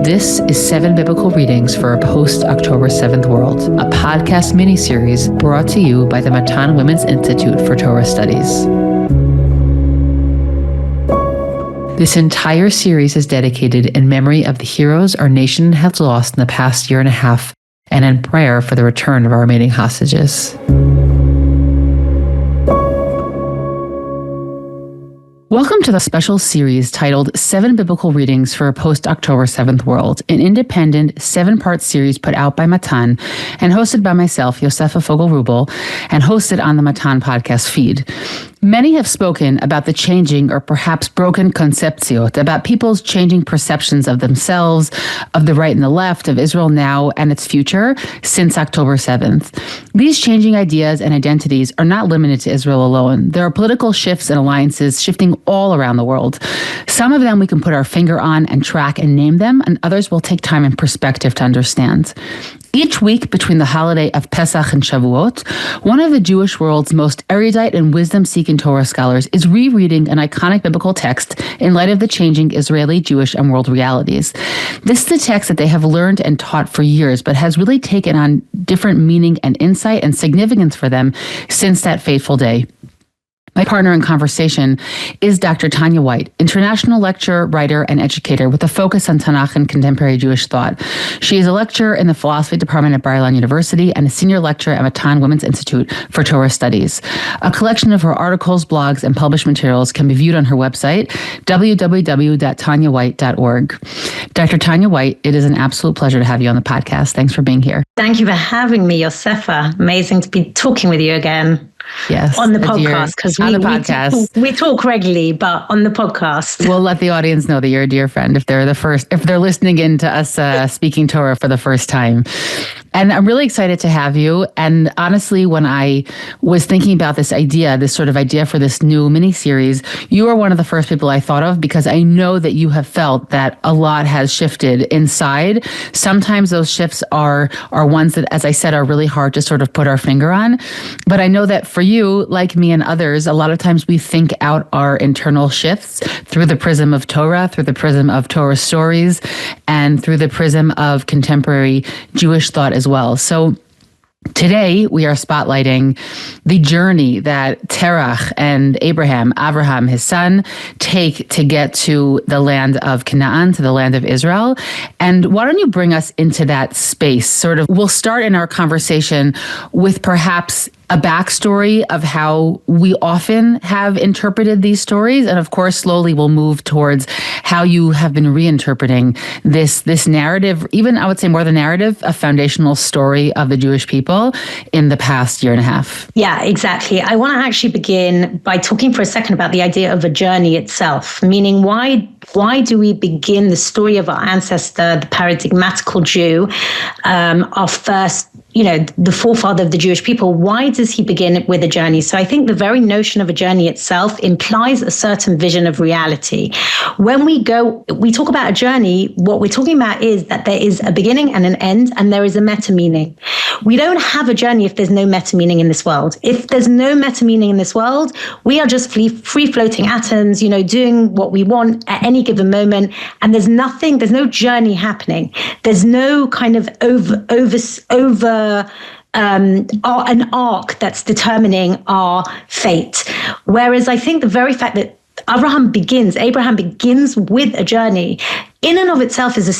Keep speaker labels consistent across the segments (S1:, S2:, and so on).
S1: This is 7 Biblical Readings for a Post-October 7th World, a podcast miniseries brought to you by the Matan Women's Institute for Torah Studies. This entire series is dedicated in memory of the heroes our nation has lost in the past year and a half, and in prayer for the return of our remaining hostages. Welcome to the special series titled 7 Biblical Readings for a Post-October 7th World, an independent 7-part series put out by Matan and hosted by myself, Yosefa Fogel Wruble, and hosted on the Matan podcast feed. Many have spoken about the changing or perhaps broken concepciot, about people's changing perceptions of themselves, of the right and the left, of Israel now and its future since October 7th. These changing ideas and identities are not limited to Israel alone. There are political shifts and alliances shifting all around the world. Some of them we can put our finger on and track and name them, and others will take time and perspective to understand. Each week between the holiday of Pesach and Shavuot, one of the Jewish world's most erudite and wisdom-seeking Torah scholars is rereading an iconic biblical text in light of the changing Israeli, Jewish, and world realities. This is a text that they have learned and taught for years, but has really taken on different meaning and insight and significance for them since that fateful day. My partner in conversation is Dr. Tanya White, international lecturer, writer, and educator with a focus on Tanakh and contemporary Jewish thought. She is a lecturer in the philosophy department at Bar-Ilan University and a senior lecturer at Matan Women's Institute for Torah Studies. A collection of her articles, blogs, and published materials can be viewed on her website, www.tanyawhite.org. Dr. Tanya White, it is an absolute pleasure to have you on the podcast. Thanks for being here.
S2: Thank you for having me, Yosefa. Amazing to be talking with you again.
S1: Yes.
S2: On the podcast, because we talk regularly, but on the podcast.
S1: We'll let the audience know that you're a dear friend if they're listening in to us speaking Torah for the first time. And I'm really excited to have you. And honestly, when I was thinking about this sort of idea for this new mini-series, you are one of the first people I thought of because I know that you have felt that a lot has shifted inside. Sometimes those shifts are ones that, as I said, are really hard to sort of put our finger on. But I know that for you, like me and others, a lot of times we think out our internal shifts through the prism of Torah, through the prism of Torah stories, and through the prism of contemporary Jewish thought as well. So today, we are spotlighting the journey that Terah and Abraham, his son, take to get to the land of Canaan, to the land of Israel. And why don't you bring us into that space? We'll start in our conversation with perhaps a backstory of how we often have interpreted these stories. And of course, slowly we'll move towards how you have been reinterpreting this narrative, even I would say more than narrative, a foundational story of the Jewish people in the past year and a half.
S2: Yeah, exactly. I want to actually begin by talking for a second about the idea of a journey itself, meaning why do we begin the story of our ancestor, the paradigmatical Jew, our first, the forefather of the Jewish people? Why does he begin with a journey? So I think the very notion of a journey itself implies a certain vision of reality. When we talk about a journey, what we're talking about is that there is a beginning and an end, and there is a meta meaning. We don't have a journey if there's no meta meaning in this world. If there's no meta meaning in this world, we are just free floating atoms, doing what we want at any given moment, and there's no journey happening. There's no kind of an arc that's determining our fate. Whereas I think the very fact that Abraham begins with a journey in and of itself is a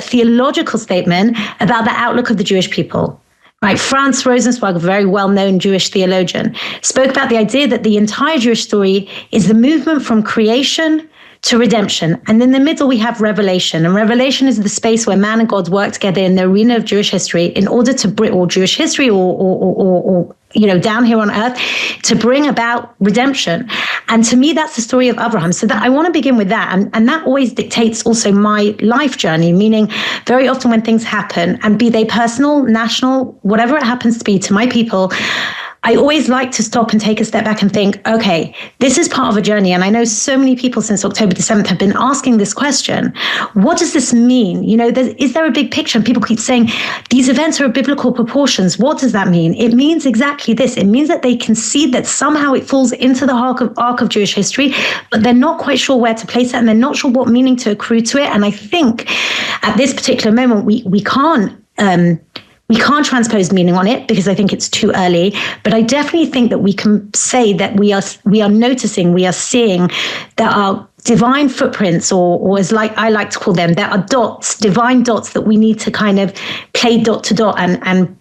S2: theological statement about the outlook of the Jewish people. Right, Franz Rosenzweig, a very well-known Jewish theologian, spoke about the idea that the entire Jewish story is the movement from creation to redemption. And in the middle, we have revelation. And revelation is the space where man and God work together in the arena of Jewish history in order to bring, or Jewish history or down here on earth, to bring about redemption. And to me, that's the story of Abraham. So that I want to begin with that. And that always dictates also my life journey, meaning very often when things happen, and be they personal, national, whatever it happens to be to my people, I always like to stop and take a step back and think, okay, this is part of a journey. And I know so many people since October the 7th have been asking this question. What does this mean? Is there a big picture? And people keep saying, these events are of biblical proportions. What does that mean? It means exactly this. It means that they concede that somehow it falls into the arc of Jewish history, but they're not quite sure where to place it, and they're not sure what meaning to accrue to it. And I think At this particular moment, we can't transpose meaning on it because I think it's too early. But I definitely think that we can say that we are noticing, we are seeing there are divine footprints, or as I like to call them, there are dots, divine dots that we need to kind of play dot to dot and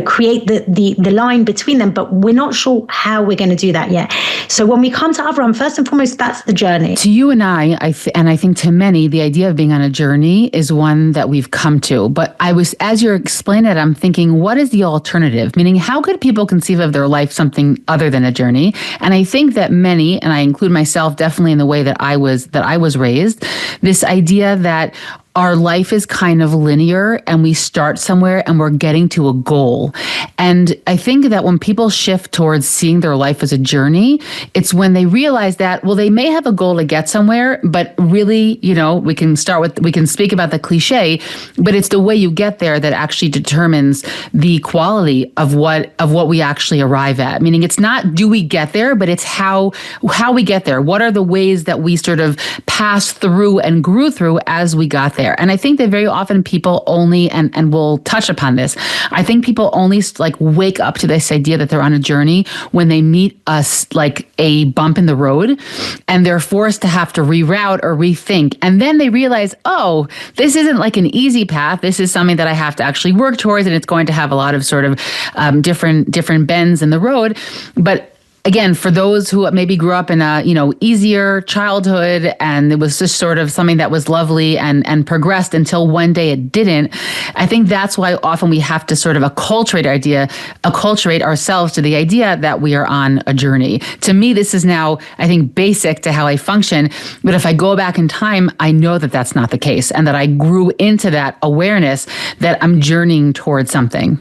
S2: create the line between them, but we're not sure how we're going to do that yet. So when we come to Avraham, first and foremost, that's the journey.
S1: To you and I think to many, the idea of being on a journey is one that we've come to. But as you're explaining it, I'm thinking, what is the alternative? Meaning, how could people conceive of their life something other than a journey? And I think that many, and I include myself definitely in the way that I was raised, this idea that our life is kind of linear and we start somewhere and we're getting to a goal. And I think that when people shift towards seeing their life as a journey, it's when they realize that, well, they may have a goal to get somewhere, but really, we can speak about the cliche, but it's the way you get there that actually determines the quality of what we actually arrive at. Meaning it's not do we get there, but it's how we get there. What are the ways that we sort of pass through and grew through as we got there? And I think that very often people only, and we'll touch upon this, I think people only wake up to this idea that they're on a journey when they meet a bump in the road and they're forced to have to reroute or rethink. And then they realize, oh, this isn't like an easy path. This is something that I have to actually work towards, and it's going to have a lot of sort of different bends in the road. But again, for those who maybe grew up in a, easier childhood and it was just sort of something that was lovely and progressed until one day it didn't, I think that's why often we have to sort of acculturate ourselves to the idea that we are on a journey. To me, this is now, I think, basic to how I function. But if I go back in time, I know that that's not the case and that I grew into that awareness that I'm journeying towards something.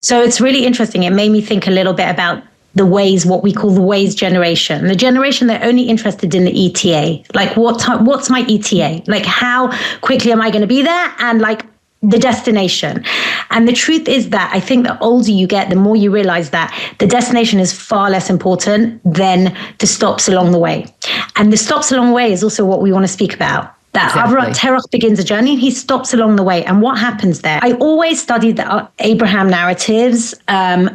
S2: So it's really interesting. It made me think a little bit about the ways, what we call the ways generation, the generation that are only interested in the ETA. Like what's my ETA? Like how quickly am I going to be there? And like the destination. And the truth is that I think the older you get, the more you realize that the destination is far less important than the stops along the way. And the stops along the way is also what we want to speak about. That exactly. Terah begins a journey and he stops along the way. And what happens there? I always studied the Abraham narratives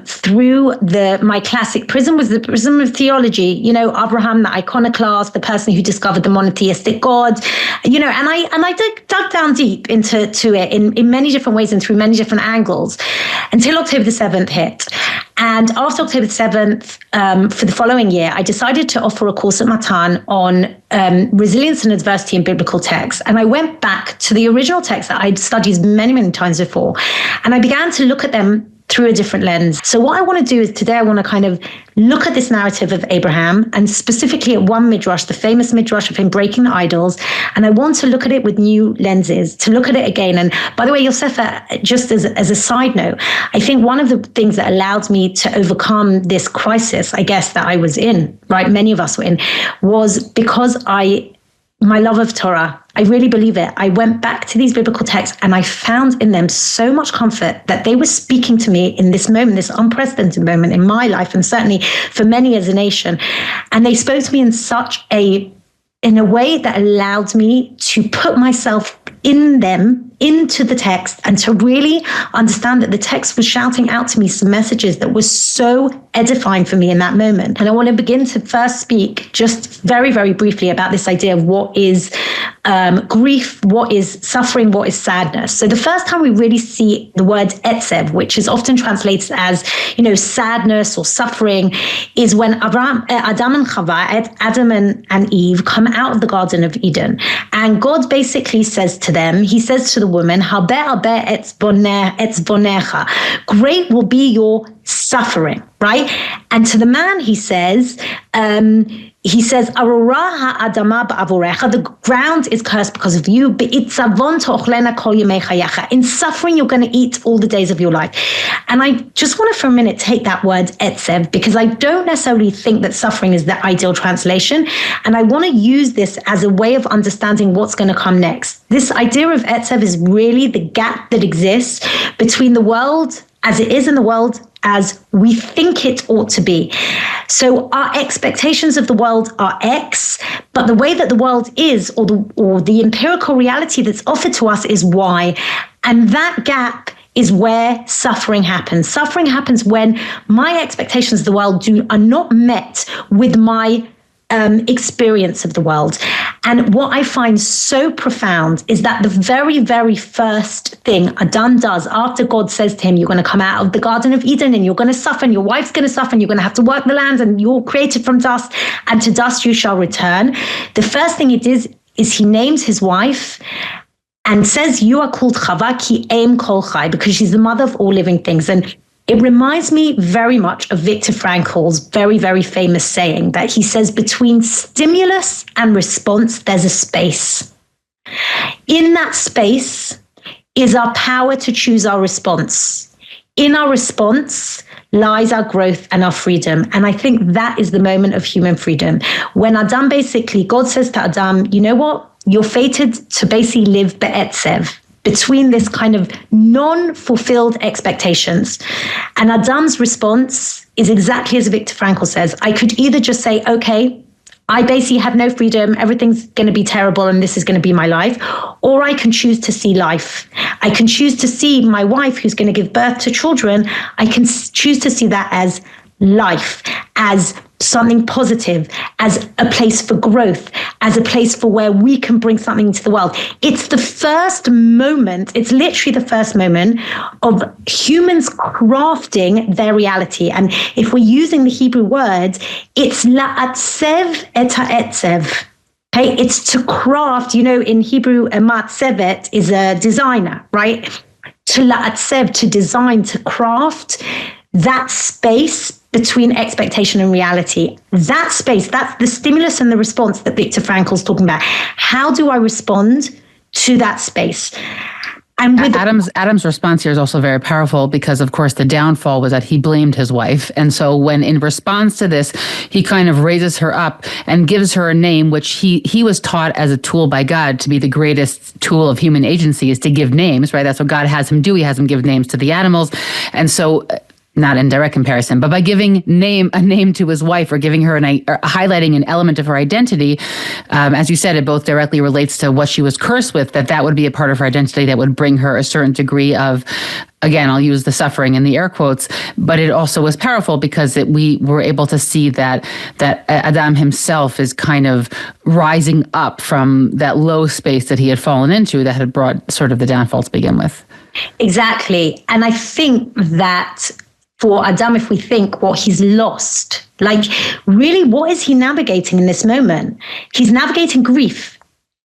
S2: through my classic prism was the prism of theology. Abraham, the iconoclast, the person who discovered the monotheistic God. And I dug down deep into it in many different ways and through many different angles until October the 7th hit. And after October 7th, for the following year, I decided to offer a course at Matan on resilience and adversity in biblical texts. And I went back to the original texts that I'd studied many, many times before. And I began to look at them through a different lens. So what I want to do is today I want to kind of look at this narrative of Abraham and specifically at one midrash, the famous midrash of him breaking the idols. And I want to look at it with new lenses, to look at it again. And by the way, Yosefa, just as a side note, I think one of the things that allowed me to overcome this crisis, I guess, that I was in, right? Many of us were in, was because my love of Torah, I really believe it. I went back to these biblical texts and I found in them so much comfort that they were speaking to me in this moment, this unprecedented moment in my life, and certainly for many as a nation. And they spoke to me in a way that allowed me to put myself into the text and to really understand that the text was shouting out to me some messages that were so edifying for me in that moment. And I want to begin to first speak just very, very briefly about this idea of what is grief, what is suffering, what is sadness. So the first time we really see the word etzev, which is often translated as, sadness or suffering, is when Adam and Chava, Adam and Eve, come out of the Garden of Eden. And God basically says to them, he says to the woman, Habe etzbonecha, great will be your suffering, right? And to the man, he says, Arora ha'adama ba'avorecha, the ground is cursed because of you. Be'itzavon to'ochlena kol yemei chayecha. In suffering, you're going to eat all the days of your life. And I just want to, for a minute, take that word etzev, because I don't necessarily think that suffering is the ideal translation. And I want to use this as a way of understanding what's going to come next. This idea of etzev is really the gap that exists between the world as it is in the world as we think it ought to be. So our expectations of the world are X, but the way that the world is, or the empirical reality that's offered to us is Y. And that gap is where suffering happens. Suffering happens when my expectations of the world are not met with my experience of the world. And what I find so profound is that the very, very first thing Adam does after God says to him, you're going to come out of the Garden of Eden and you're going to suffer and your wife's going to suffer and you're going to have to work the land and you're created from dust and to dust you shall return. The first thing it is he names his wife and says, you are called Chava ki em kol chai, because she's the mother of all living things. And it reminds me very much of Viktor Frankl's very, very famous saying that he says, between stimulus and response, there's a space. In that space is our power to choose our response. In our response lies our growth and our freedom. And I think that is the moment of human freedom. When Adam God says to Adam, you know what? You're fated to basically live be'etzev, between this kind of non-fulfilled expectations. And Adam's response is exactly as Viktor Frankl says. I could either just say, okay, I basically have no freedom, everything's going to be terrible and this is going to be my life, or I can choose to see life. I can choose to see my wife who's going to give birth to children. I can choose to see that as life, as something positive, as a place for growth, as a place for where we can bring something to the world. It's the first moment, it's literally the first moment of humans crafting their reality. And if we're using the Hebrew words, it's la'atsev et ha'etzev. Okay, it's to craft, in Hebrew, a matzevet is a designer, right? To la'atsev, to design, to craft that space between expectation and reality. That space, that's the stimulus and the response that Viktor Frankl's talking about. How do I respond to that space? And with
S1: Adam's response here is also very powerful because, of course, the downfall was that he blamed his wife. And so when in response to this, he kind of raises her up and gives her a name, which he was taught as a tool by God to be the greatest tool of human agency, is to give names, right? That's what God has him do. He has him give names to the animals. And so not in direct comparison, but by giving a name to his wife or giving her or highlighting an element of her identity, as you said, it both directly relates to what she was cursed with, that would be a part of her identity that would bring her a certain degree of, again, I'll use the suffering in the air quotes, but it also was powerful because we were able to see that Adam himself is kind of rising up from that low space that he had fallen into that had brought sort of the downfall to begin with.
S2: Exactly. And I think that for Adam, if we think what he's lost, like really, what is he navigating in this moment? He's navigating grief,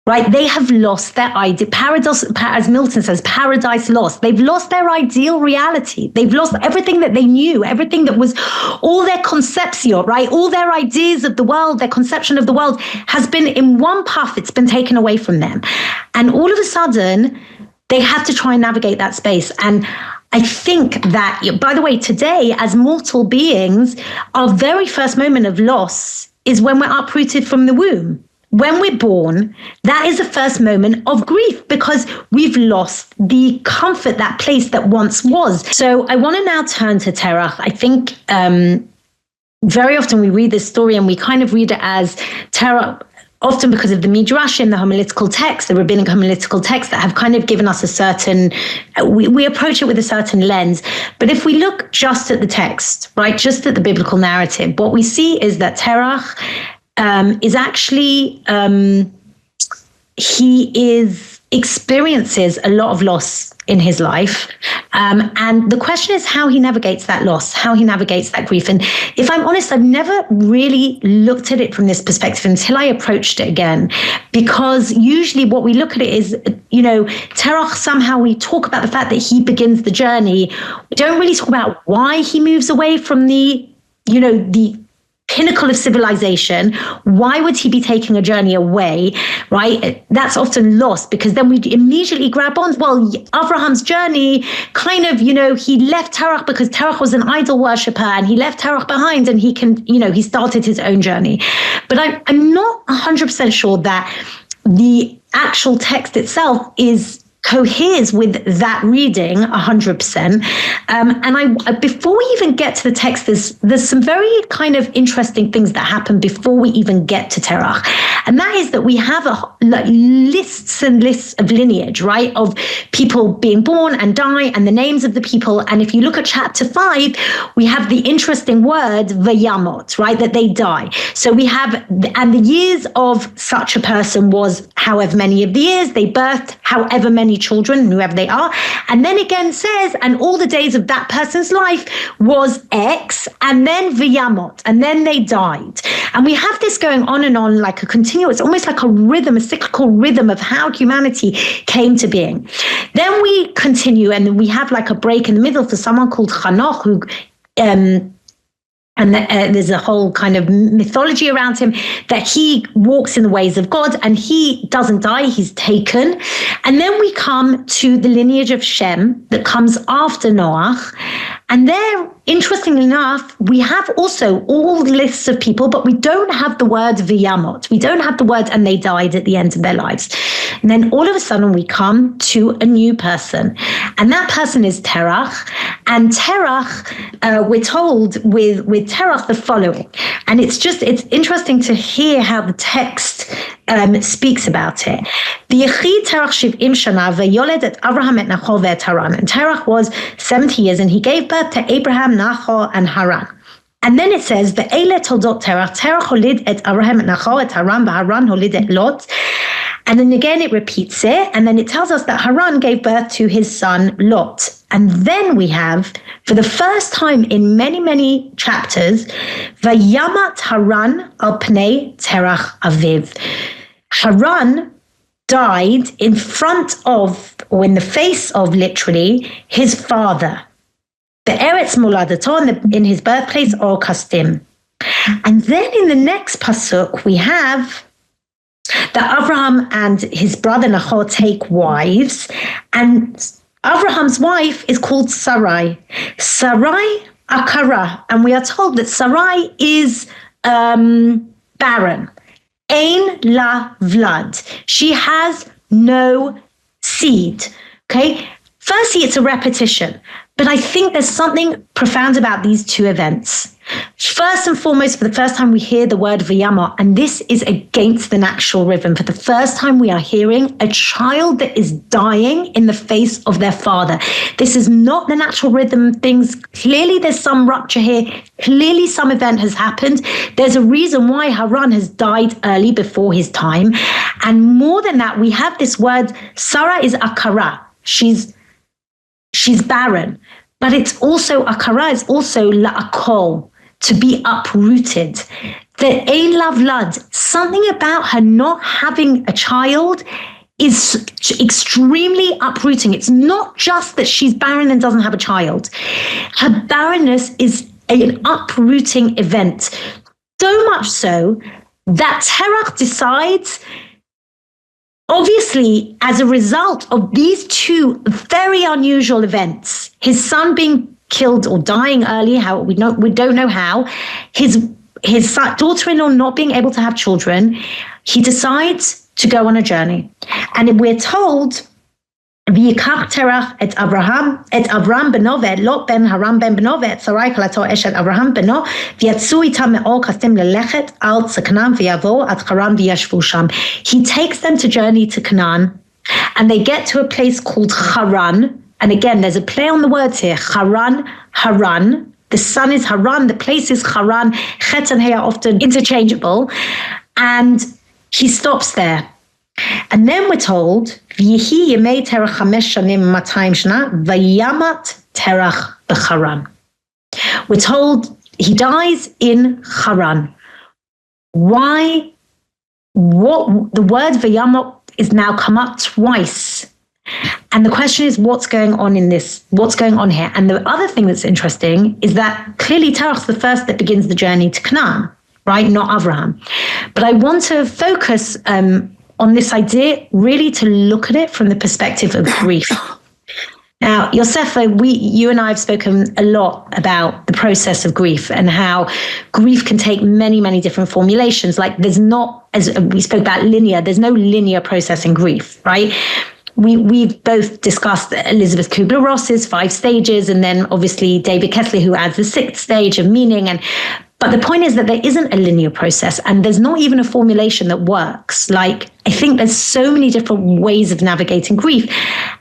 S2: right? They have lost their ideal paradise, as Milton says, paradise lost. They've lost their ideal reality. They've lost everything that they knew, everything that was all their conception, right? All their ideas of the world, their conception of the world has been in one puff. It's been taken away from them. And all of a sudden, they have to try and navigate that space. And I think that, by the way, today, as mortal beings, our very first moment of loss is when we're uprooted from the womb. When we're born, that is the first moment of grief because we've lost the comfort, that place that once was. So I want to now turn to Terah. I think very often we read this story and we kind of read it as Terah, often because of the midrashim, the homiletical text, the rabbinic homiletical text that have kind of given us a certain, we approach it with a certain lens. But if we look just at the text, right, just at the biblical narrative, what we see is that Terah is actually, he experiences a lot of loss in his life. And the question is how he navigates that loss, how he navigates that grief. And if I'm honest, I've never really looked at it from this perspective until I approached it again, because usually what we look at it is, Terah, somehow we talk about the fact that he begins the journey. We don't really talk about why he moves away from the pinnacle of civilization. Why would he be taking a journey away, right? That's often lost because then we immediately grab on, well, Abraham's journey kind of, he left Terah because Terah was an idol worshiper and he left Terah behind and he started his own journey. But I'm not 100% sure that the actual text itself is coheres with that reading 100%. And before we even get to the text, there's some very kind of interesting things that happen before we even get to Terah. And that is that we have lists and lists of lineage, right? Of people being born and die and the names of the people. And if you look at chapter 5, we have the interesting word vayamot, right? That they die. So we have, and the years of such a person was however many of the years, they birthed however many children, whoever they are. And then again says, and all the days of that person's life was X, and then vayamot, and then they died. And we have this going on and on like a continuous, almost like a rhythm, a cyclical rhythm of how humanity came to being. Then we continue, and we have like a break in the middle for someone called Hanoch, who there's a whole kind of mythology around him that he walks in the ways of God and he doesn't die, he's taken. And then we come to the lineage of Shem that comes after Noah. And there, interestingly enough, we have also all lists of people, but we don't have the word vayamot. We don't have the word and they died at the end of their lives. And then all of a sudden we come to a new person. And that person is Terah. And Terah, we're told with Terah the following. And it's interesting to hear how the text speaks about it. V'yechid Terah 70 shana v'yoled et Avraham et Nachor ve'et Haran. And Terah was 70 years and he gave birth to Abraham, Nachor, and Haran. And then it says, Ve'ele toldot Terah, Terah holid et Avraham et Nachor et Haran, v'Haran holid et Lot. And then again it repeats it, and then it tells us that Haran gave birth to his son Lot. And then we have, for the first time in many, many chapters, Vayamat Haran al pnei Terah aviv. Haran died in front of, or in the face of, literally, his father. Be'eretz moladato, in his birthplace, or Kasdim. And then in the next pasuk, we have that Abraham and his brother Nachor take wives, and Abraham's wife is called Sarai. Sarai Akara, and we are told that Sarai is barren. Ein la vlad. She has no seed. Okay? Firstly, it's a repetition, but I think there's something profound about these two events. First and foremost, for the first time we hear the word vayama, and this is against the natural rhythm. For the first time we are hearing a child that is dying in the face of their father. This is not the natural rhythm of things. Clearly there's some rupture here. Clearly some event has happened. There's a reason why Haran has died early before his time. And more than that, we have this word, Sarah is akara. She's barren. But it's also, akara is also la'akol, to be uprooted. The ein lavlad, something about her not having a child is extremely uprooting. It's not just that she's barren and doesn't have a child. Her barrenness is an uprooting event. So much so that Terah decides, obviously, as a result of these two very unusual events, his son being killed or dying early, how we don't know how, his daughter-in-law not being able to have children, he decides to go on a journey. And we're told, V'yikach Terah et Avram beno ve'et Lot ben Haran ben beno ve'et Sarai kalato eshet Avraham beno v'yatzu itam me'or kasdim lelechet al Canaan v'yavo at Haran v'yashvu sham. He takes them to journey to Canaan, and they get to a place called Haran. And again, there's a play on the words here. Haran. The son is Haran. The place is Haran. Chet and He are often interchangeable. And he stops there. And then we're told, V'yihi yemei Terah 5 shanim 200 shana, Vayamat Terah b'Haran. We're told he dies in Haran. Why? What? The word Vayamat is now come up twice. And the question is, what's going on in this? What's going on here? And the other thing that's interesting is that clearly Terah's the first that begins the journey to Canaan, right? Not Abraham. But I want to focus on this idea, really to look at it from the perspective of grief. Now, Yosefa, you and I have spoken a lot about the process of grief and how grief can take many, many different formulations. Like there's not, as we spoke about linear, there's no linear process in grief, right? we've both discussed Elizabeth Kubler-Ross's 5 stages, and then obviously David Kessler, who adds the 6th stage of meaning. But the point is that there isn't a linear process, and there's not even a formulation that works. Like, I think there's so many different ways of navigating grief.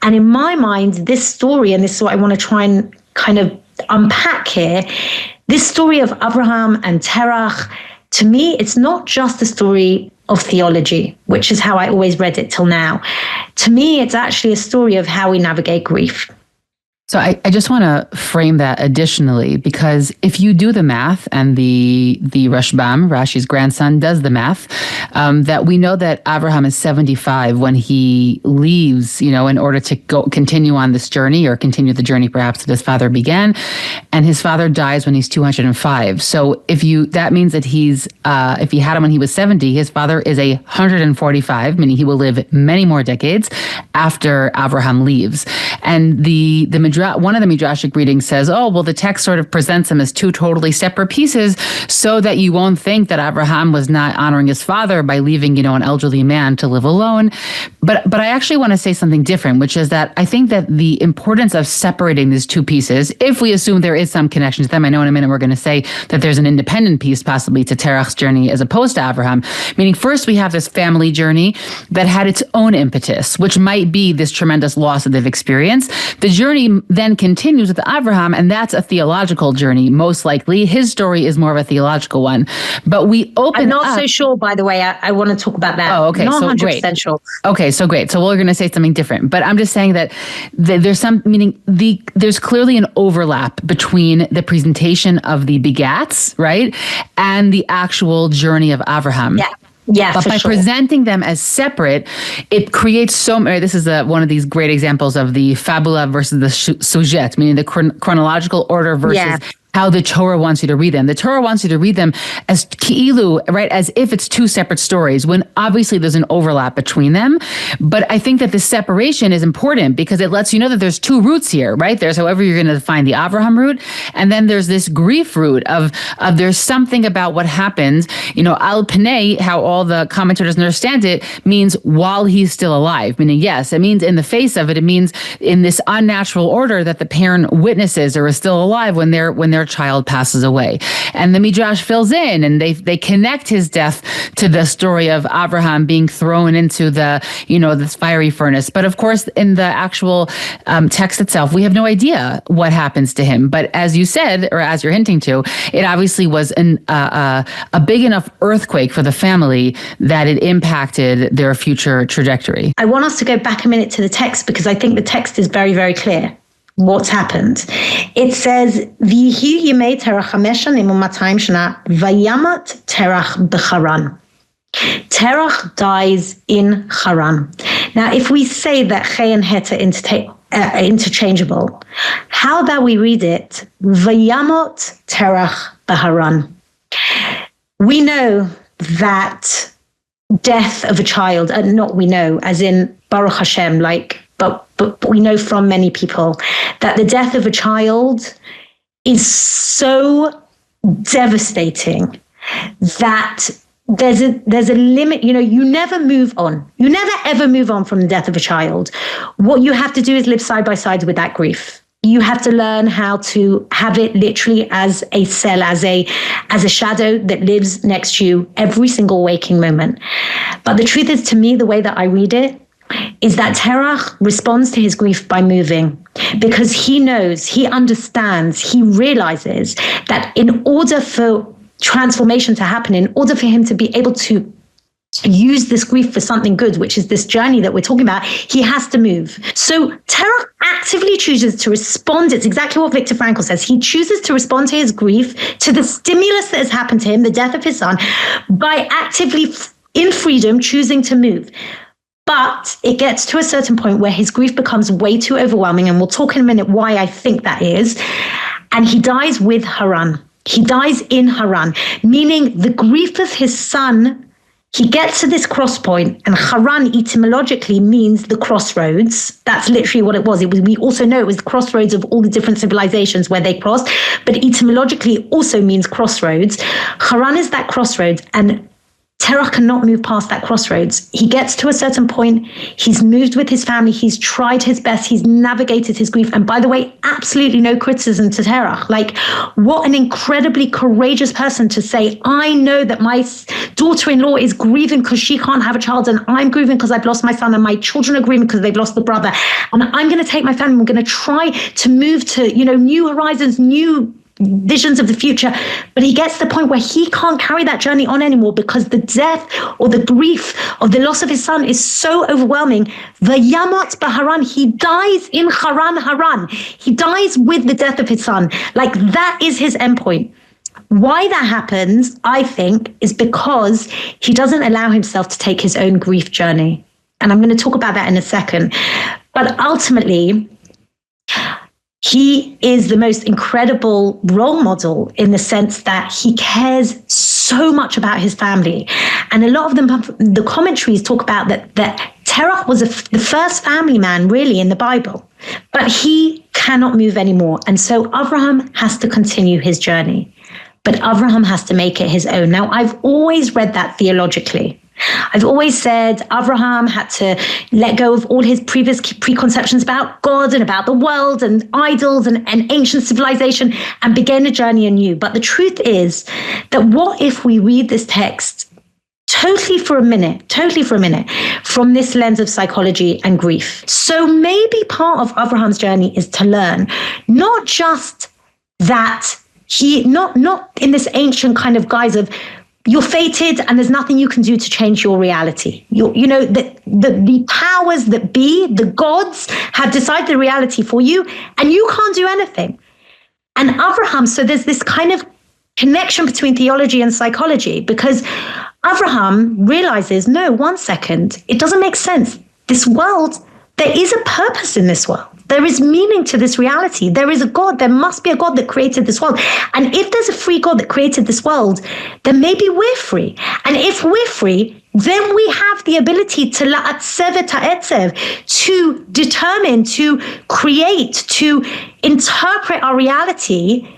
S2: And in my mind, this story, and this is what I want to try and kind of unpack here, this story of Abraham and Terah, to me, it's not just a story of theology, which is how I always read it till now. To me, it's actually a story of how we navigate grief.
S1: So I just want to frame that additionally, because if you do the math, and the Rashbam, Rashi's grandson, does the math, that we know that Abraham is 75 when he leaves, in order to continue on this journey, or continue the journey perhaps that his father began, and his father dies when he's 205. So that means that if he had him when he was 70, his father is 145, meaning he will live many more decades after Abraham leaves. And one of the Midrashic readings says, the text sort of presents them as 2 totally separate pieces, so that you won't think that Abraham was not honoring his father by leaving, an elderly man to live alone. But I actually want to say something different, which is that I think that the importance of separating these 2 pieces, if we assume there is some connection to them, I know in a minute we're going to say that there's an independent piece possibly to Terah's journey as opposed to Abraham, meaning first we have this family journey that had its own impetus, which might be this tremendous loss that they've experienced. The journey then continues with Abraham, and that's a theological journey, most likely. His story is more of a theological one. But we open
S2: I'm not so sure, by the way. I want to talk about that.
S1: Oh, okay.
S2: Not
S1: so
S2: 100%
S1: great.
S2: sure.
S1: Okay, so great. So we're going to say something different. But I'm just saying that there's there's clearly an overlap between the presentation of the begats, right, and the actual journey of Abraham.
S2: Yeah. Yeah,
S1: but by presenting them as separate, it creates so many. This is one of these great examples of the fabula versus the sujet, meaning the chronological order versus how the Torah wants you to read them. The Torah wants you to read them as ki'ilu, right, as if it's 2 separate stories, when obviously there's an overlap between them. But I think that the separation is important because it lets you know that there's 2 roots here, right? There's however you're going to define the Avraham root, and then there's this grief root of there's something about what happened, al panei, how all the commentators understand it, means while he's still alive, meaning yes, it means in the face of it, it means in this unnatural order that the parent witnesses or is still alive when their child passes away. And the Midrash fills in, and they connect his death to the story of Abraham being thrown into the, this fiery furnace. But of course, in the actual text itself, we have no idea what happens to him. But as you said, or as you're hinting to, it obviously was a big enough earthquake for the family that it impacted their future trajectory.
S2: I want us to go back a minute to the text, because I think the text is very, very clear. What's happened? It says, "V'yihi yimei Terah 5 shanim u'matayim shana, vayamat Terah b'Charan." Terah dies in Haran. Now, if we say that Chay and Het are interchangeable, how about we read it? Vayamot Terah b'Haran. We know that death of a child, not we know, as in Baruch Hashem, but we know from many people that the death of a child is so devastating that there's a limit. You never move on. You never ever move on from the death of a child. What you have to do is live side by side with that grief. You have to learn how to have it literally as a cell, as a shadow that lives next to you every single waking moment. But the truth is, to me, the way that I read it is that Terah responds to his grief by moving, because he knows, he understands, he realizes that in order for transformation to happen, in order for him to be able to use this grief for something good, which is this journey that we're talking about, he has to move. So Terah actively chooses to respond. It's exactly what Viktor Frankl says. He chooses to respond to his grief, to the stimulus that has happened to him, the death of his son, by actively, in freedom, choosing to move. But it gets to a certain point where his grief becomes way too overwhelming, and we'll talk in a minute why I think that is. And he dies with Haran. He dies in Haran, meaning the grief of his son, he gets to this cross point, and Haran etymologically means the crossroads. That's literally what it was. We also know it was the crossroads of all the different civilizations where they crossed, but etymologically it also means crossroads. Haran is that crossroads, and Terah cannot move past that crossroads. He gets to a certain point. He's moved with his family. He's tried his best. He's navigated his grief. And by the way, absolutely no criticism to Terah. Like, what an incredibly courageous person to say, I know that my daughter-in-law is grieving because she can't have a child, and I'm grieving because I've lost my son, and my children are grieving because they've lost the brother. And I'm going to take my family. We're going to try to move to, new horizons, new visions of the future. But he gets to the point where he can't carry that journey on anymore because the death or the grief of the loss of his son is so overwhelming. Vayamot b'Haran, he dies in Haran. He dies with the death of his son. Like, that is his endpoint. Why that happens, I think, is because he doesn't allow himself to take his own grief journey. And I'm going to talk about that in a second. But ultimately, he is the most incredible role model in the sense that he cares so much about his family. And a lot of them, the commentaries talk about that Terah was the first family man really in the Bible, but he cannot move anymore. And so Abraham has to continue his journey, but Abraham has to make it his own. Now, I've always read that theologically. I've always said Abraham had to let go of all his previous preconceptions about God and about the world and idols and ancient civilization and begin a journey anew. But the truth is that what if we read this text totally for a minute, from this lens of psychology and grief? So maybe part of Abraham's journey is to learn not just that he, not in this ancient kind of guise of you're fated and there's nothing you can do to change your reality. The powers that be, the gods, have decided the reality for you and you can't do anything. And Abraham, so there's this kind of connection between theology and psychology, because Abraham realizes, no, 1 second, it doesn't make sense. This world, there is a purpose in this world. There is meaning to this reality. There is a God. There must be a God that created this world. And if there's a free God that created this world, then maybe we're free. And if we're free, then we have the ability to to determine, to create, to interpret our reality,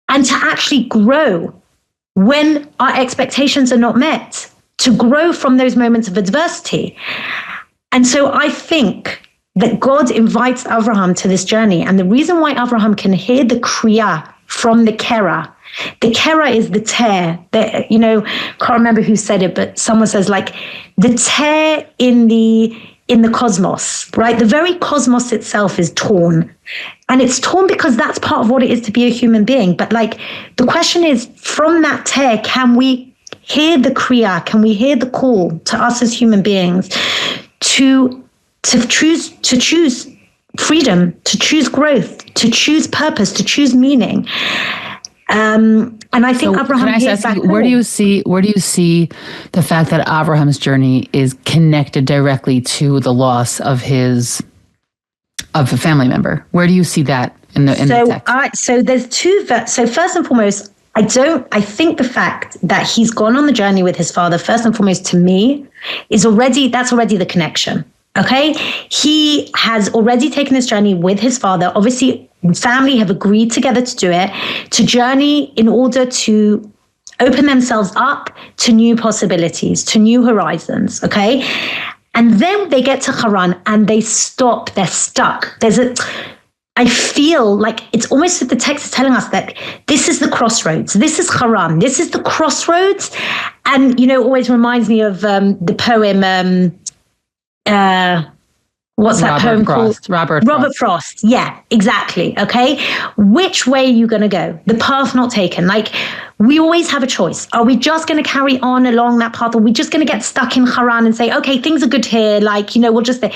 S2: and to actually grow when our expectations are not met, to grow from those moments of adversity. And so I think that God invites Abraham to this journey. And the reason why Abraham can hear the kriya from the kera is the tear. Can't remember who said it, but someone says like the tear in the cosmos, right? The very cosmos itself is torn. And it's torn because that's part of what it is to be a human being. But like the question is, from that tear, can we hear the kriya? Can we hear the call to us as human beings to choose freedom, to choose growth, to choose purpose, to choose meaning? And I think Abraham.
S1: Can I ask you, where do you see the fact that Abraham's journey is connected directly to the loss of a family member? Where do you see that in the text?
S2: So there's two. So first and foremost, I think the fact that he's gone on the journey with his father, first and foremost, to me, that's already the connection. Okay, he has already taken this journey with his father. Obviously, family have agreed together to do it, to journey in order to open themselves up to new possibilities, to new horizons. Okay, and then they get to Haran and they stop. They're stuck. I feel like it's almost that the text is telling us that this is the crossroads. This is Haran. This is the crossroads, and always reminds me of the poem. What's that poem called? Robert Frost. Yeah, exactly. Okay. Which way are you going to go? The path not taken. Like, we always have a choice. Are we just going to carry on along that path? Or are we just going to get stuck in Haran and say, okay, things are good here. Like, we'll just stay.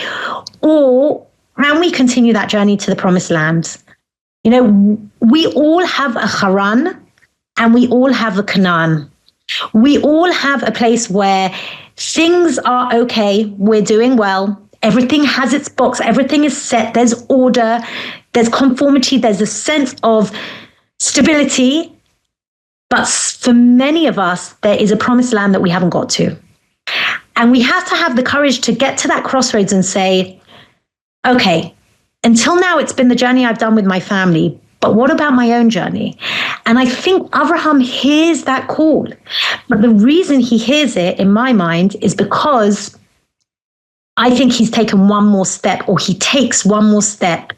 S2: Or can we continue that journey to the promised land? We all have a Haran and we all have a Canaan. We all have a place where things are okay. We're doing well. Everything has its box. Everything is set. There's order. There's conformity. There's a sense of stability. But for many of us, there is a promised land that we haven't got to. And we have to have the courage to get to that crossroads and say, okay, until now, it's been the journey I've done with my family, but what about my own journey? And I think Abraham hears that call. But the reason he hears it, in my mind, is because I think he's taken one more step, or he takes one more step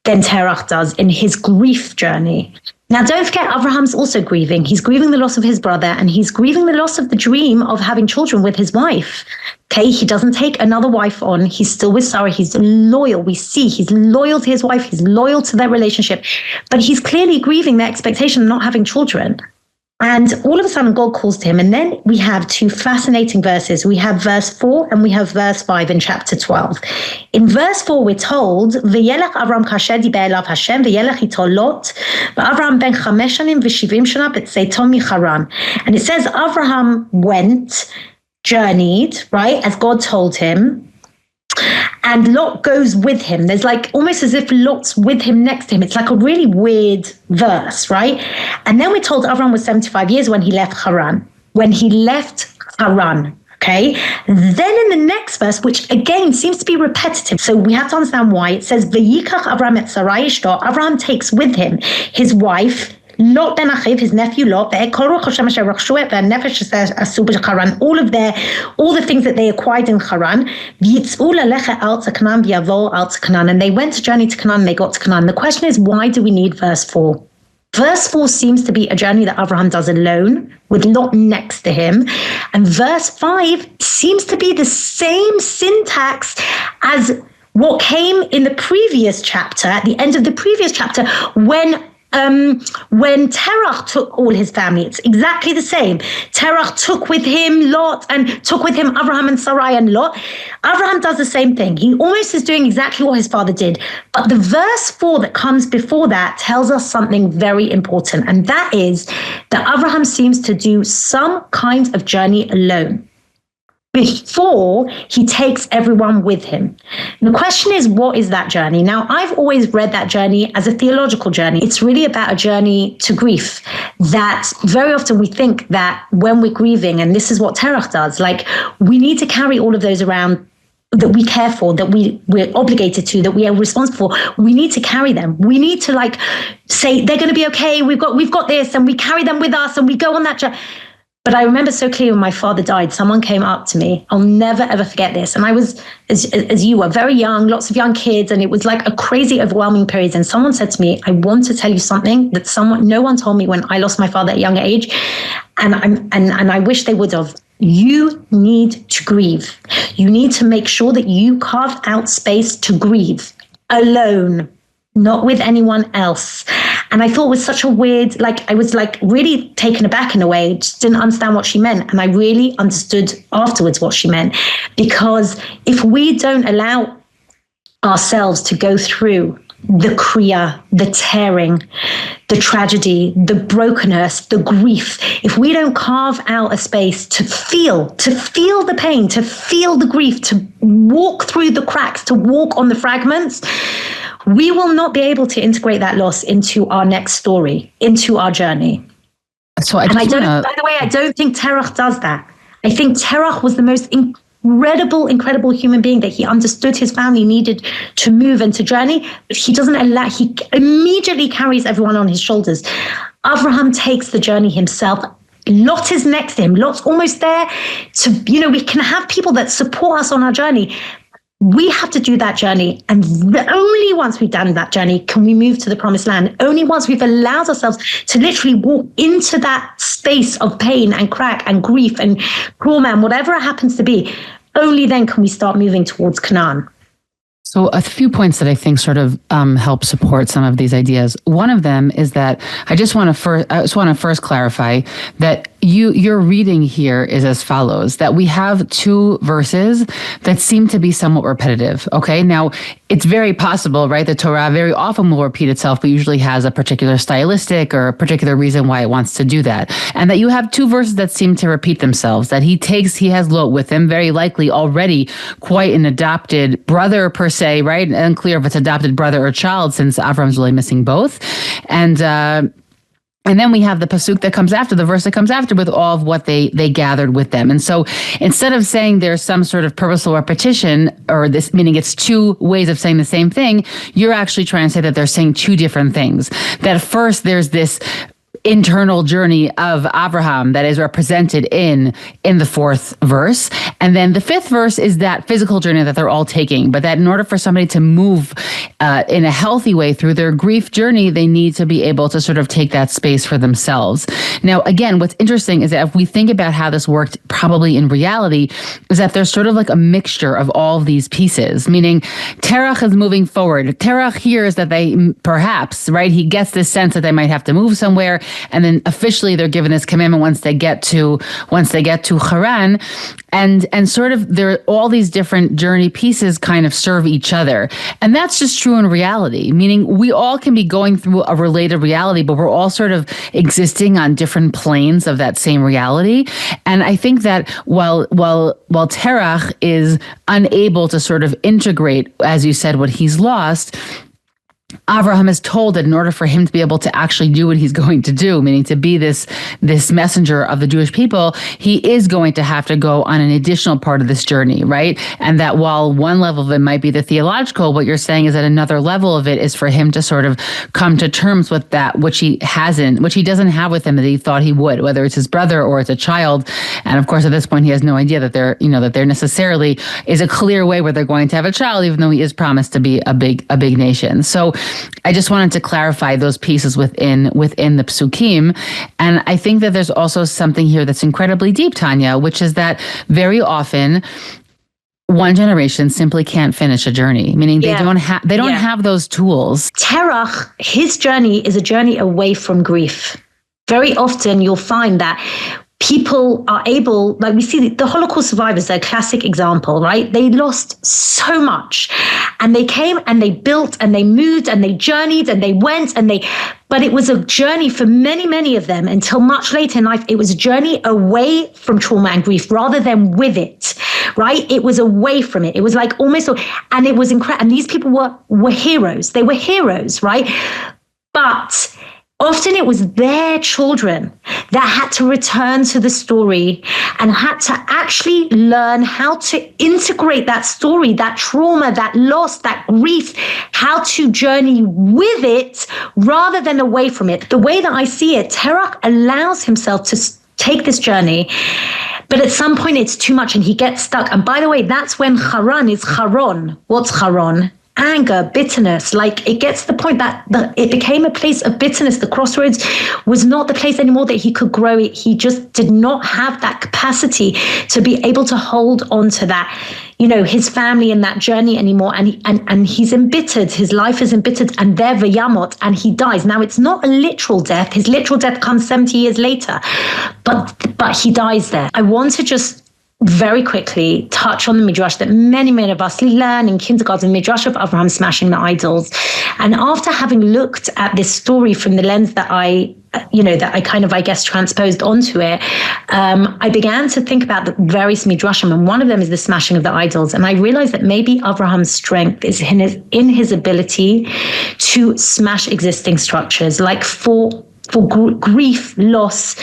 S2: than Terah does in his grief journey. Now, don't forget, Abraham's also grieving. He's grieving the loss of his brother, and he's grieving the loss of the dream of having children with his wife. Okay, he doesn't take another wife on. He's still with Sarah. He's loyal. We see he's loyal to his wife. He's loyal to their relationship. But he's clearly grieving the expectation of not having children. And all of a sudden, God calls to him. And then we have two fascinating verses. We have verse 4 and we have verse 5 in chapter 12. In verse 4, we're told, V'yelech Avram kasher diber elav Hashem, v'yelech ito Lot, v'Avram ben 5 shanim v'shivim shana b'tzeito miCharan. And it says, Abraham went, journeyed, right, as God told him. And Lot goes with him. There's like almost as if Lot's with him next to him. It's like a really weird verse, right? And then we're told Avram was 75 years when he left Haran. Okay. Then in the next verse, which again seems to be repetitive, so we have to understand why. It says, V'yikach Avram et Sarai ishto. Avram takes with him his wife, Lot ben Achiv, his nephew Lot, all of the things that they acquired in Haran, and they went to journey to Canaan, and they got to Canaan. The question is, why do we need verse 4? Verse 4 seems to be a journey that Abraham does alone, with Lot next to him. And verse 5 seems to be the same syntax as what came in the previous chapter, at the end of the previous chapter, when Terah took all his family. It's exactly the same. Terah took with him Lot and took with him Abraham and Sarai and Lot. Abraham does the same thing. He almost is doing exactly what his father did. But the verse 4 that comes before that tells us something very important. And that is that Abraham seems to do some kind of journey alone before he takes everyone with him. And the question is, what is that journey? Now, I've always read that journey as a theological journey. It's really about a journey to grief, that very often we think that when we're grieving, and this is what Terah does, like we need to carry all of those around that we care for, that we're obligated to, that we are responsible for. We need to carry them. We need to like say, they're going to be okay. We've got this, and we carry them with us and we go on that journey. But I remember so clearly when my father died, someone came up to me. I'll never, ever forget this. And I was, as you were, very young, lots of young kids. And it was like a crazy, overwhelming period. And someone said to me, I want to tell you something that no one told me when I lost my father at a young age. And I wish they would have. You need to grieve. You need to make sure that you carve out space to grieve alone, not with anyone else. And I thought it was such a weird, I was really taken aback in a way, just didn't understand what she meant. And I really understood afterwards what she meant, because if we don't allow ourselves to go through the kriya, the tearing, the tragedy, the brokenness, the grief, if we don't carve out a space to feel the pain, to feel the grief, to walk through the cracks, to walk on the fragments, we will not be able to integrate that loss into our next story, into our journey.
S1: So
S2: by the way, I don't think Terah does that. I think Terah was the most incredible human being, that he understood his family needed to move and to journey, but he immediately carries everyone on his shoulders. Abraham takes the journey himself. Lot is next to him. Lot's almost there we can have people that support us on our journey. We have to do that journey. And only once we've done that journey can we move to the promised land. Only once we've allowed ourselves to literally walk into that space of pain and crack and grief and trauma and whatever it happens to be, only then can we start moving towards Canaan.
S1: So a few points that I think sort of help support some of these ideas. One of them is that I just want to first clarify that your reading here is as follows, that we have two verses that seem to be somewhat repetitive. Okay. Now it's very possible, right? The Torah very often will repeat itself, but usually has a particular stylistic or a particular reason why it wants to do that. And that you have two verses that seem to repeat themselves, that he has Lot with him, very likely already quite an adopted brother per se, right? Unclear if it's adopted brother or child, since Avram's really missing both. And then we have the pasuk that comes after, the verse that comes after, with all of what they gathered with them. And so instead of saying there's some sort of purposeful repetition, or this, meaning it's two ways of saying the same thing, you're actually trying to say that they're saying two different things. That first there's this internal journey of Abraham that is represented in the fourth verse. And then the fifth verse is that physical journey that they're all taking. But that in order for somebody to move in a healthy way through their grief journey, they need to be able to sort of take that space for themselves. Now, again, what's interesting is that if we think about how this worked probably in reality, is that there's sort of like a mixture of all of these pieces, meaning Terah is moving forward. Terah hears that they perhaps, right, he gets this sense that they might have to move somewhere. And then officially they're given this commandment once they get to Haran, and sort of there all these different journey pieces kind of serve each other. And that's just true in reality, meaning we all can be going through a related reality, but we're all sort of existing on different planes of that same reality. And I think that while Terah is unable to sort of integrate, as you said, what he's lost, Abraham is told that in order for him to be able to actually do what he's going to do, meaning to be this messenger of the Jewish people, he is going to have to go on an additional part of this journey, right? And that while one level of it might be the theological, what you're saying is that another level of it is for him to sort of come to terms with that which he doesn't have with him that he thought he would, whether it's his brother or it's a child. And of course, at this point, he has no idea that there necessarily is a clear way where they're going to have a child, even though he is promised to be a big nation. So I just wanted to clarify those pieces within the psukim. And I think that there's also something here that's incredibly deep, Tanya, which is that very often one generation simply can't finish a journey, meaning they don't have those tools.
S2: Terah, his journey is a journey away from grief. Very often you'll find that people are able, like we see the Holocaust survivors, they're a classic example, right? They lost so much, and they came and they built and they moved and they journeyed and they went but it was a journey for many, many of them until much later in life. It was a journey away from trauma and grief rather than with it, right? It was away from it. It was like almost, and it was incredible. And these people were heroes. They were heroes, right? But often it was their children that had to return to the story and had to actually learn how to integrate that story, that trauma, that loss, that grief, how to journey with it rather than away from it. The way that I see it, Terah allows himself to take this journey, but at some point it's too much and he gets stuck. And by the way, that's when Haran is Haron. What's Haron? Anger, bitterness. Like, it gets to the point that it became a place of bitterness. The crossroads was not the place anymore that he could grow. He just did not have that capacity to be able to hold on to that, his family and that journey anymore. And he's embittered. His life is embittered, and there v'yamot, and he dies. Now, it's not a literal death. His literal death comes 70 years later, but he dies there. I want to just very quickly touch on the midrash that many of us learn in kindergarten, midrash of Abraham smashing the idols. And after having looked at this story from the lens that I kind of, I guess, transposed onto it, I began to think about the various midrashim, and one of them is the smashing of the idols. And I realized that maybe Abraham's strength is in his ability to smash existing structures. Like for grief, loss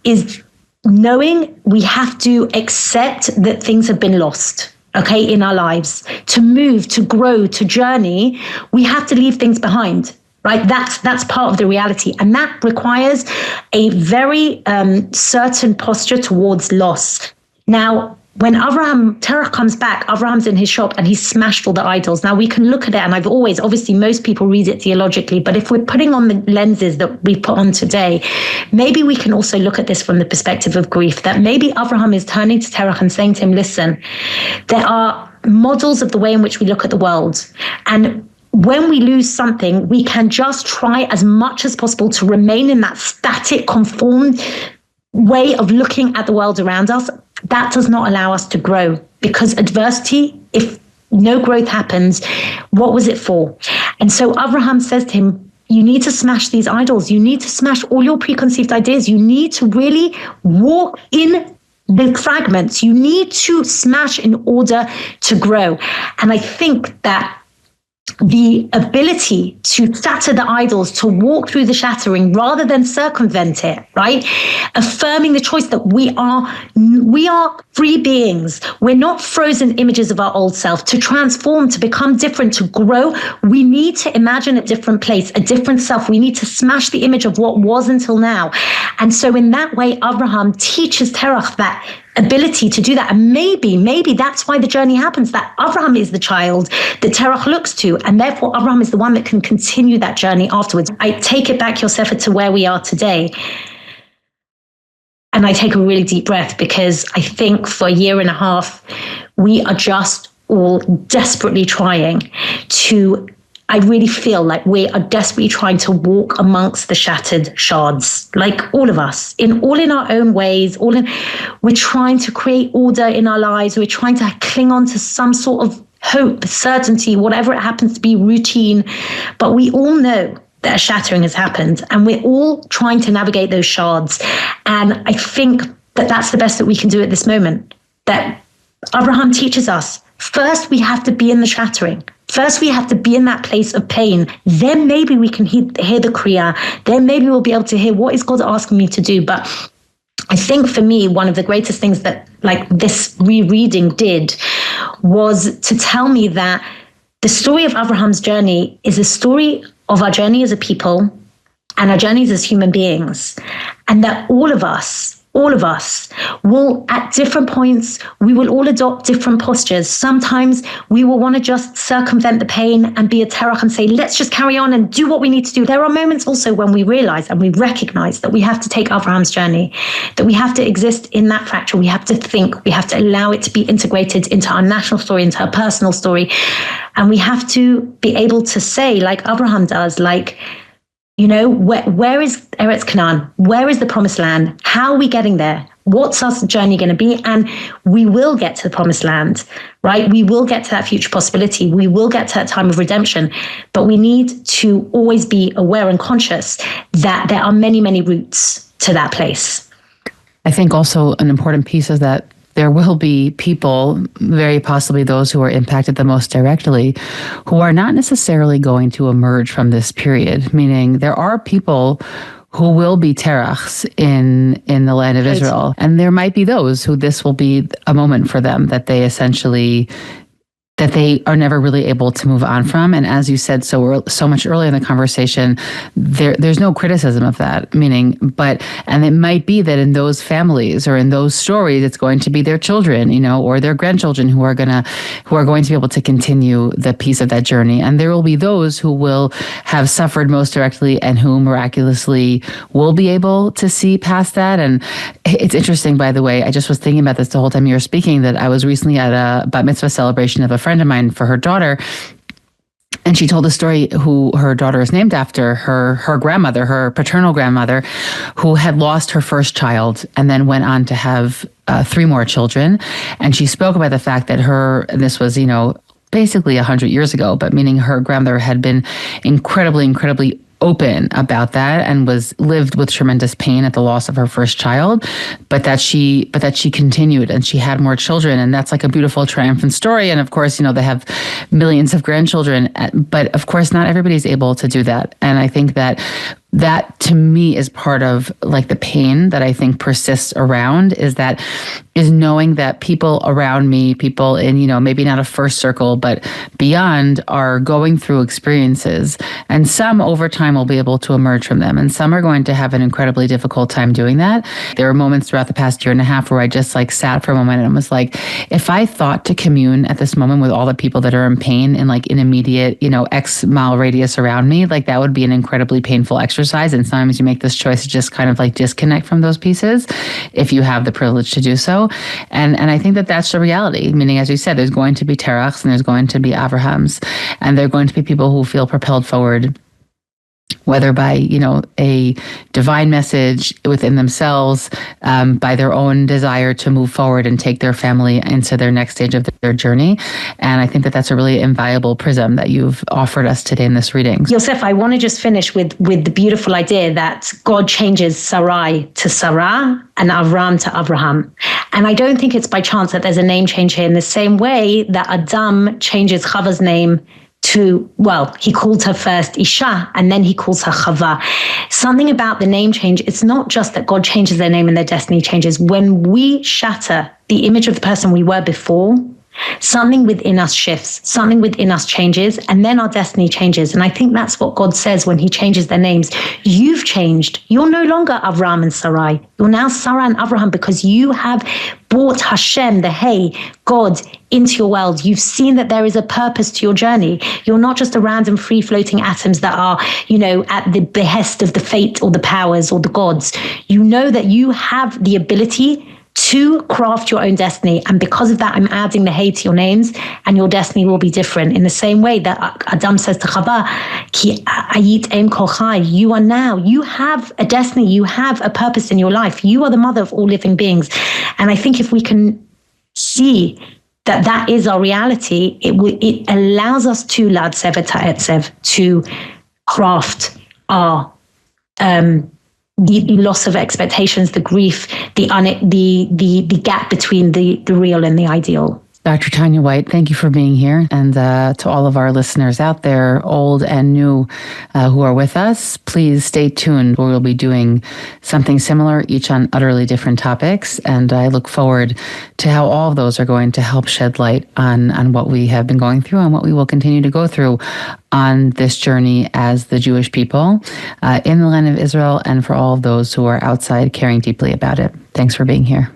S2: is knowing we have to accept that things have been lost, okay, in our lives. To move, to grow, to journey, we have to leave things behind, right? That's part of the reality. And that requires a very certain posture towards loss. Now, when Terah comes back, Abraham's in his shop and he's smashed all the idols. Now we can look at it, and obviously most people read it theologically, but if we're putting on the lenses that we put on today, maybe we can also look at this from the perspective of grief, that maybe Abraham is turning to Terah and saying to him, listen, there are models of the way in which we look at the world. And when we lose something, we can just try as much as possible to remain in that static, conformed way of looking at the world around us. That does not allow us to grow, because adversity, if no growth happens, what was it for? And so Abraham says to him, you need to smash these idols. You need to smash all your preconceived ideas. You need to really walk in the fragments. You need to smash in order to grow. And I think that the ability to shatter the idols, to walk through the shattering rather than circumvent it, right? Affirming the choice that we are free beings. We're not frozen images of our old self. To transform, to become different, to grow, we need to imagine a different place, a different self. We need to smash the image of what was until now. And so in that way, Abraham teaches Terah that ability to do that. And maybe that's why the journey happens, that Abraham is the child that Terah looks to, and therefore Abraham is the one that can continue that journey afterwards. I take it back, Yosefa, to where we are today. And I take a really deep breath, because I think for a year and a half, we are just all desperately trying to, I really feel like we are desperately trying to walk amongst the shattered shards, like all of us, in our own ways. We're trying to create order in our lives. We're trying to cling on to some sort of hope, certainty, whatever it happens to be, routine. But we all know that a shattering has happened, and we're all trying to navigate those shards. And I think that that's the best that we can do at this moment. That Abraham teaches us, first we have to be in the shattering. First, we have to be in that place of pain. Then maybe we can hear the Kriya. Then maybe we'll be able to hear, what is God asking me to do? But I think for me, one of the greatest things that like this rereading did was to tell me that the story of Abraham's journey is a story of our journey as a people and our journeys as human beings. And that all of us will, at different points, we will all adopt different postures. Sometimes we will want to just circumvent the pain and be a Terah and say, let's just carry on and do what we need to do. There are moments also when we realize and we recognize that we have to take Abraham's journey, that we have to exist in that fracture. We have to think, we have to allow it to be integrated into our national story, into our personal story. And we have to be able to say, like Abraham does, like, you know, where is Eretz Canaan? Where is the promised land? How are we getting there? What's our journey going to be? And we will get to the promised land, right? We will get to that future possibility. We will get to that time of redemption. But we need to always be aware and conscious that there are many, many routes to that place.
S1: I think also an important piece is that there will be people, very possibly those who are impacted the most directly, who are not necessarily going to emerge from this period, meaning there are people who will be terachs in the land of Israel. And there might be those who this will be a moment for them that they essentially, that they are never really able to move on from. And as you said so much earlier in the conversation, there's no criticism of that, and it might be that in those families or in those stories, it's going to be their children, you know, or their grandchildren who are going to be able to continue the piece of that journey. And there will be those who will have suffered most directly and who miraculously will be able to see past that. And it's interesting, by the way, I just was thinking about this the whole time you were speaking, that I was recently at a bat mitzvah celebration of a friend of mine for her daughter. And she told a story who her daughter is named after, her grandmother, her paternal grandmother, who had lost her first child and then went on to have 3 more children. And she spoke about the fact that and this was, you know, basically 100 years ago, but meaning her grandmother had been incredibly open about that and lived with tremendous pain at the loss of her first child, but that she continued and she had more children. And that's like a beautiful triumphant story. And of course, you know, they have millions of grandchildren, but of course not everybody's able to do that. And I think that to me is part of like the pain that I think persists around, is knowing that people around me, people in, you know, maybe not a first circle, but beyond, are going through experiences, and some over time will be able to emerge from them. And some are going to have an incredibly difficult time doing that. There were moments throughout the past year and a half where I just like sat for a moment and was like, if I thought to commune at this moment with all the people that are in pain in like an immediate, you know, X mile radius around me, like that would be an incredibly painful exercise. And sometimes you make this choice to just kind of like disconnect from those pieces if you have the privilege to do so. And I think that that's the reality, meaning, as you said, there's going to be terachs and there's going to be Avrahams, and there are going to be people who feel propelled forward, whether by, you know, a divine message within themselves, by their own desire to move forward and take their family into their next stage of their journey. And I think that that's a really invaluable prism that you've offered us today in this reading.
S2: Yosef, I want to just finish with the beautiful idea that God changes Sarai to Sarah and Avram to Abraham. And I don't think it's by chance that there's a name change here, in the same way that Adam changes Chava's name he called her first Isha, and then he calls her Chava. Something about the name change, it's not just that God changes their name and their destiny changes. When we shatter the image of the person we were before, something within us shifts, something within us changes, and then our destiny changes. And I think that's what God says when he changes their names. You've changed. You're no longer Avram and Sarai. You're now Sarah and Abraham, because you have brought Hashem, God, into your world. You've seen that there is a purpose to your journey. You're not just a random free-floating atoms that are, at the behest of the fate or the powers or the gods. You know that you have the ability to craft your own destiny. And because of that, I'm adding the hey to your names, and your destiny will be different. In the same way that Adam says to Chava, Ki ayit em kol chai, you have a destiny, you have a purpose in your life. You are the mother of all living beings. And I think if we can see that is our reality, it allows us to Ladsev et ha'etzev, to craft our the loss of expectations, the grief, the gap between the real and the ideal.
S1: Dr. Tanya White, thank you for being here. And to all of our listeners out there, old and new, who are with us, please stay tuned. We'll be doing something similar, each on utterly different topics. And I look forward to how all of those are going to help shed light on what we have been going through and what we will continue to go through on this journey as the Jewish people in the land of Israel, and for all of those who are outside caring deeply about it. Thanks for being here.